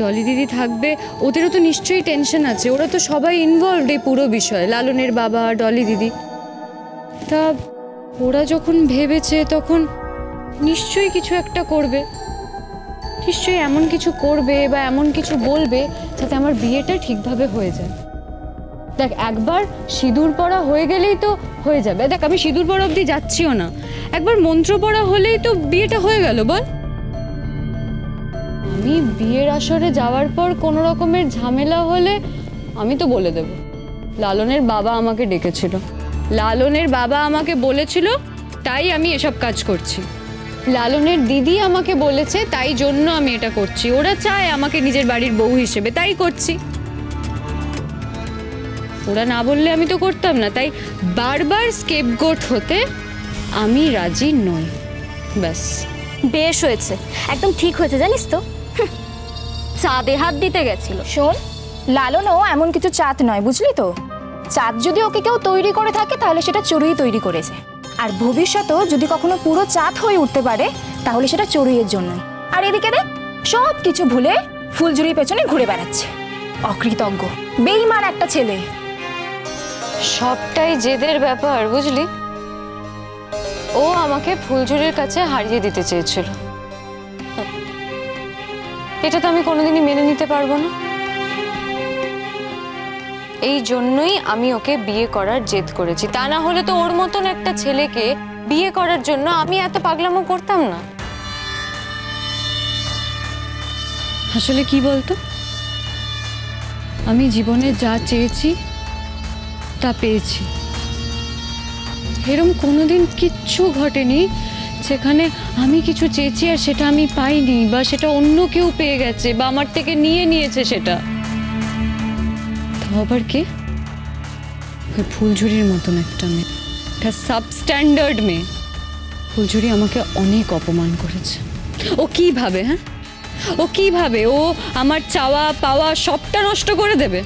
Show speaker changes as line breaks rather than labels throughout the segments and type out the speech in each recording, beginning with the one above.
ডলি দিদি থাকবে, ওদেরও তো নিশ্চয়ই টেনশন আছে, ওরা তো সবাই ইনভলভড এই পুরো বিষয়ে, লালনের বাবা, ডলি দিদি। তা ওরা যখন ভেবেছে তখন নিশ্চয়ই কিছু একটা করবে, নিশ্চয়ই এমন কিছু করবে বা এমন কিছু বলবে যাতে আমার বিয়েটা ঠিকভাবে হয়ে যায়। দেখ, একবার সিঁদুর পড়া হয়ে গেলেই তো হয়ে যাবে। দেখ, আমি সিঁদুর পড়া অবধি যাচ্ছিও না, একবার মন্ত্র পড়া হলেই তো বিয়েটা হয়ে গেল, বল। আমি বিয়ের আসরে যাওয়ার পর কোনো রকমের ঝামেলা হলে আমি তো বলে দেব। লালনের বাবা আমাকে ডেকেছিল, লালনের বাবা আমাকে বলেছিল, তাই আমি এসব কাজ করছি। লালনের দিদি আমাকে বলেছে, তাই জন্য আমি এটা করছি। ওরা চায় আমাকে নিজের বাড়ির বউ হিসেবে, তাই করছি। ওরা না বললে আমি তো করতাম না, তাই বারবার স্কেপগোট হতে আমি রাজি নই, ব্যাস।
বেশ হয়েছে, একদম ঠিক হয়েছে, জানিস তো, চাঁদে হাত দিতে গেছিল।
শোন, লালনও এমন কিছু চাঁদ নয়, বুঝলি তো। চাঁদ যদি ওকে কেউ তৈরি করে থাকে তাহলে সেটা চড়ুই তৈরি করেছে, আর ভবিষ্যতেও যদি কখনো পুরো চাঁদ হয়ে উঠতে পারে তাহলে সেটা চড়ুইয়ের জন্য। আর এদিকে দেখ, সব কিছু ভুলে ফুলঝুরির পেছনে ঘুরে বেড়াচ্ছে, অকৃতজ্ঞ বেঈমান একটা ছেলে।
সবটাই জেদের ব্যাপার, বুঝলি। ও আমাকে ফুলঝুরির কাছে হারিয়ে দিতে চেয়েছিল, এটা তো আমি কোনোদিনই মেনে নিতে পারবো না। এই জন্যই আমি ওকে বিয়ে করার জেদ করেছি, তা না হলে তো ওর মতন একটা ছেলেকে বিয়ে করার জন্য আমি এত পাগলামো করতাম না। আসলে কি বলতো, আমি জীবনে যা চেয়েছি তা পেয়েছি। এরকম কোনোদিন কিচ্ছু ঘটেনি যেখানে আমি কিছু চেয়েছি আর সেটা আমি পাইনি, বা সেটা অন্য কেউ পেয়ে গেছে বা আমার থেকে নিয়ে নিয়েছে সেটা। তাও আবার কে? ওই ফুলঝুরির মতন একটা মেয়ে, একটা সাবস্ট্যান্ডার্ড মেয়ে। ফুলঝুরি আমাকে অনেক অপমান করেছে। ও কি ভাবে, হ্যাঁ, ও কি ভাবে ও আমার চাওয়া পাওয়া সবটা নষ্ট করে দেবে?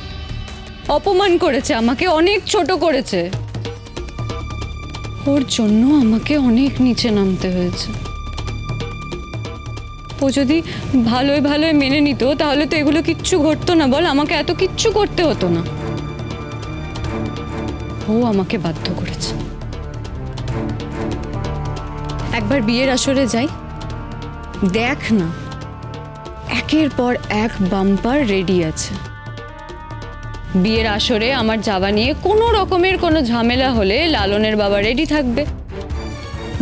অপমান করেছে আমাকে, অনেক ছোট করেছে। ওর জন্য আমাকে অনেক নিচে নামতে হয়েছে। ও যদি ভালোই ভালোই মেনে নিত তাহলে তো এগুলো কিচ্ছু ঘটতো না, বল। আমাকে এত কিচ্ছু করতে হতো না। ও আমাকে বাধ্য করেছে। একবার বিয়ের আসরে যাই, দেখ না, একের পর এক বাম্পার রেডি আছে। বিয়ের আসরে আমার যাওয়া নিয়ে কোনো রকমের কোনো ঝামেলা হলে লালনের বাবা রেডি থাকবে।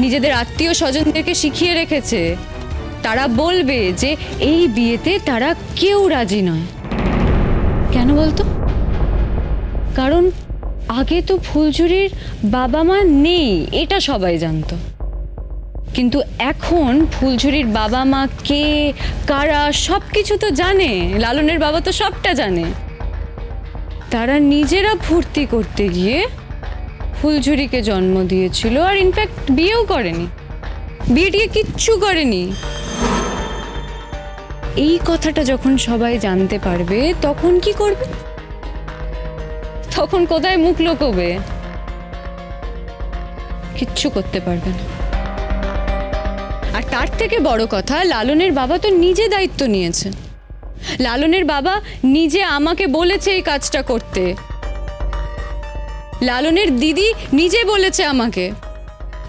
নিজেদের আত্মীয় স্বজনদেরকে শিখিয়ে রেখেছে, তারা বলবে যে এই বিয়েতে তারা কেউ রাজি নয়। কেন বলতো? কারণ আগে তো ফুলঝুরির বাবা মা নেই, এটা সবাই জানতো। কিন্তু এখন ফুলঝুরির বাবা মা কে, কারা, সব কিছু তো জানে। লালনের বাবা তো সবটা জানে। তারা নিজেরা ফুর্তি করতে গিয়ে ফুলঝুরিকে জন্ম দিয়েছিল, আর ইনফ্যাক্ট বিয়েও করেনি, বিয়েটিকে কিচ্ছু করেনি। এই কথাটা যখন সবাই জানতে পারবে তখন কি করবে? তখন কোথায় মুখ লুকোবে? কিচ্ছু করতে পারবে না। আর তার থেকে বড় কথা, লালনের বাবা তো নিজে দায়িত্ব নিয়েছে। লালনের বাবা নিজে আমাকে বলেছে এই কাজটা করতে। লালনের দিদি নিজে বলেছে আমাকে।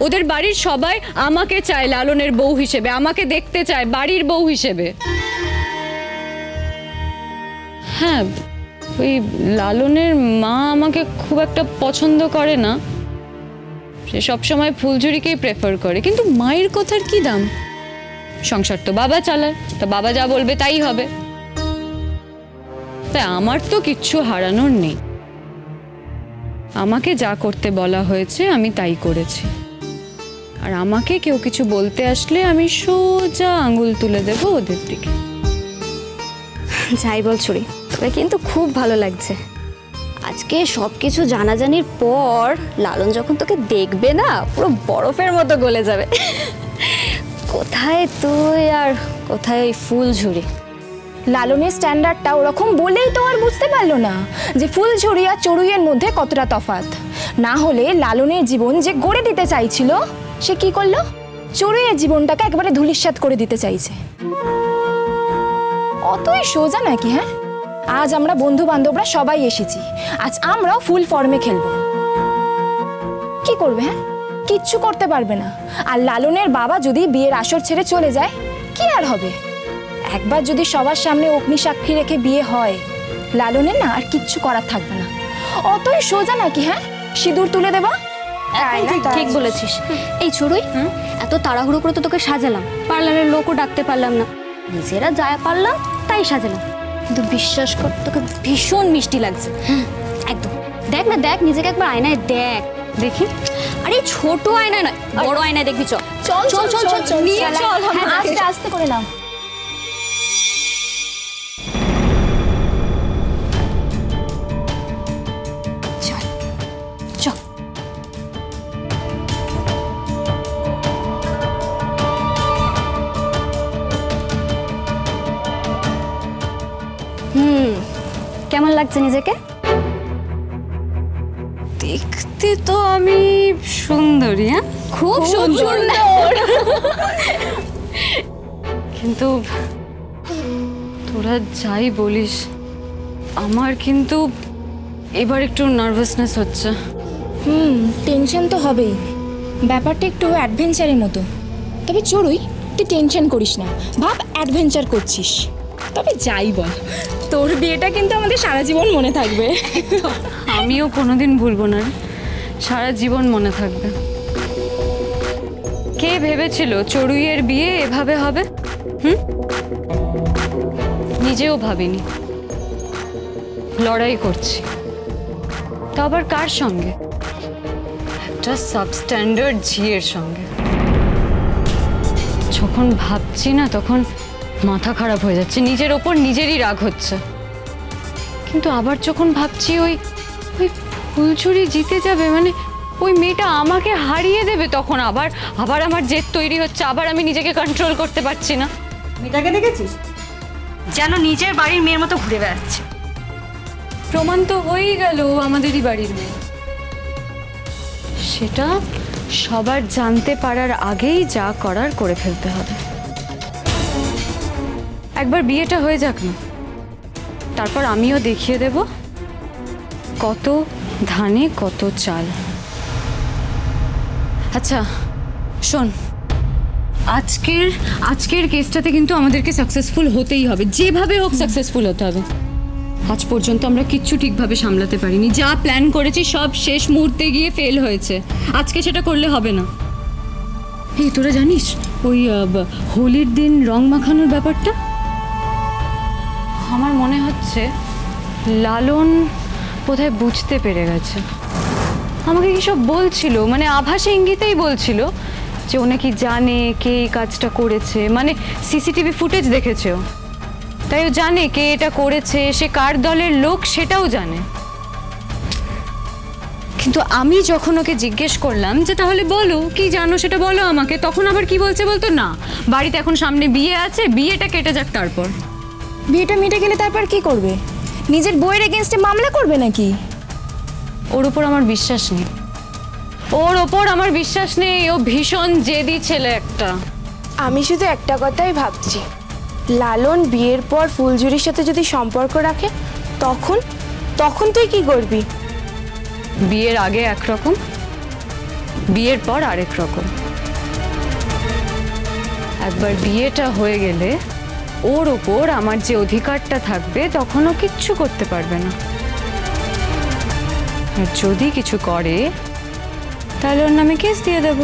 ওদের বাড়ির সবাই আমাকে চায় লালনের বউ হিসেবে, আমাকে দেখতে চায় বাড়ির বউ হিসেবে। হ্যাঁ, ওই লালনের মা আমাকে খুব একটা পছন্দ করে না, সে সবসময় ফুলঝুরিকেই প্রেফার করে। কিন্তু মায়ের কথার কি দাম? সংসার তো বাবা চালায়, তা বাবা যা বলবে তাই হবে। তাই আমার তো কিচ্ছু হারানোর নেই। আমাকে যা করতে বলা হয়েছে আমি তাই করেছি। আর আমাকে কেউ কিছু বলতে আসলে আমি সোজা আঙুল তুলে দেব ওদের দিকে।
যাই বল ছুরি, তবে কিন্তু খুব ভালো লাগছে। আজকে সব কিছু জানাজানির পর লালন যখন তোকে দেখবে না, পুরো বরফের মতো গলে যাবে। কোথায় তুই আর কোথায় ওই ফুলঝুরি?
লালনের স্ট্যান্ডার্ডটা ওরকম বলেই তো আর বুঝতে পারলো না যে ফুলঝুরি আর চড়ুইয়ের মধ্যে কতটা তফাৎ। না হলে লালনের জীবন যে গড়ে দিতে চাইছিল, সে কি করলো? চড়ুইয়ের জীবনটাকে একেবারে ধূলিসাৎ করে দিতে চাইছে। অতই সোজা নাকি? হ্যাঁ, আজ আমরা বন্ধু বান্ধবরা সবাই এসেছি, আজ আমরাও ফুল ফর্মে খেলবো। কি করবে? হ্যাঁ, কিচ্ছু করতে পারবে না। আর লালনের বাবা যদি বিয়ের আসর ছেড়ে চলে যায়, কি আর হবে? একবার যদি সবার সামনে অগ্নি সাক্ষী রেখে বিয়ে হয়, লালনের না আর কিচ্ছু করার থাকবে না। অতই সোজা নাকি? হ্যাঁ, সিঁদুর তুলে দেবা।
ঠিক বলেছিস। এই চড়ুই, এত তাড়াহুড়ো করে তো তোকে সাজালাম, পার্লারের লোকও ডাকতে পারলাম না, নিজেরা যা পারলাম তাই সাজালাম, কিন্তু বিশ্বাস কর তোকে ভীষণ মিষ্টি লাগছে একদম। দেখ না, দেখ নিজেকে একবার আয়নায় দেখ।
দেখি।
আরে ছোট আয়নায় নয়, বড় আয়নায় দেখবি। চল চল চল চল চল নিয়ে চল,
আস্তে আস্তে করে নাও।
কেমন লাগছে নিজেকে?
দেখতে তো আমি সুন্দরী। হ্যাঁ,
খুব সুন্দর।
কিন্তু তোরা যাই বলিস, আমার কিন্তু এবার একটু নার্ভাসনেস হচ্ছে।
টেনশন তো হবেই, ব্যাপারটা একটু অ্যাডভেঞ্চারের মতো। তবে চড়ুই, তুই টেনশন করিস না, ভাব অ্যাডভেঞ্চার করছিস। তবে যাই বল, তোর বিয়েটা কিন্তু আমাদের সারা জীবন মনে থাকবে।
আমিও কোনোদিন ভুলবো না, সারা জীবন মনে থাকবে। কে ভেবেছিল চড়ুইয়ের বিয়ে এভাবে হবে? নিজেও ভাবিনি। লড়াই করছি, তো আবার কার সঙ্গে? একটা সাবস্ট্যান্ডার্ড ঝিয়ের সঙ্গে। যখন ভাবছি না তখন মাথা খারাপ হয়ে যাচ্ছে, নিজের ওপর নিজেরই রাগ হচ্ছে। কিন্তু আবার যখন ভাবছি ওই ফুলঝুরি জিতে যাবে, মানে ওই মেয়েটা আমাকে হারিয়ে দেবে, তখন আবার আমার জেদ তৈরি হচ্ছে, আবার আমি নিজেকে কন্ট্রোল করতে পারছি না।
মেয়েটাকে দেখেছিস? যেন নিজের বাড়ির মেয়ের মতো ঘুরে বেড়াচ্ছে।
প্রমাণ তো হয়েই গেল আমাদেরই বাড়ির মেয়ে। সেটা সবার জানতে পারার আগেই যা করার করে ফেলতে হবে। একবার বিয়েটা হয়ে যাক না, তারপর আমিও দেখিয়ে দেব কত ধানে কত চাল। আচ্ছা শোন, আজকের কেসটাতে কিন্তু আমাদেরকে সাকসেসফুল হতেই হবে, যেভাবে হোক সাকসেসফুল হতে হবে। আজ পর্যন্ত আমরা কিচ্ছু ঠিকভাবে সামলাতে পারিনি, যা প্ল্যান করেছি সব শেষ মুহূর্তে গিয়ে ফেল হয়েছে। আজকে সেটা করলে হবে না। এই তোরা জানিস ওই হোলির দিন রং মাখানোর ব্যাপারটা? আমার মনে হচ্ছে লালন বোধহয় বুঝতে পেরে গেছে। আমাকে কি সব বলছিল, মানে আভাসে ইঙ্গিতেই বলছিল যে ও নাকি জানে কে এই কাজটা করেছে, মানে সিসিটিভি ফুটেজ দেখেছে ও, তাই ও জানে কে এটা করেছে, সে কার দলের লোক সেটাও জানে। কিন্তু আমি যখন ওকে জিজ্ঞেস করলাম যে তাহলে বলো কি জানো, সেটা বলো আমাকে, তখন আবার কি বলছে বলতো, না বাড়িতে এখন সামনে বিয়ে আছে, বিয়েটা কেটে যাক তারপর।
বিয়েটা মিটে গেলে তারপর কি করবে? নিজের বইয়ের এগেনস্টে মামলা করবে নাকি?
ওর ওপর আমার বিশ্বাস নেই, ওর ওপর আমার বিশ্বাস নেই। ও ভীষণ জেদি ছেলে একটা।
আমি শুধু একটা কথাই ভাবছি, লালন বিয়ের পর ফুলঝুরির সাথে যদি সম্পর্ক রাখে, তখন তুই কি করবি?
বিয়ের আগে একরকম, বিয়ের পর আরেক রকম। একবার বিয়েটা হয়ে গেলে ওর ওপর আমার যে অধিকারটা থাকবে, তখন ও কিচ্ছু করতে পারবে না। আর যদি কিছু করে তাহলে ওর নামে কেস দিয়ে দেবো।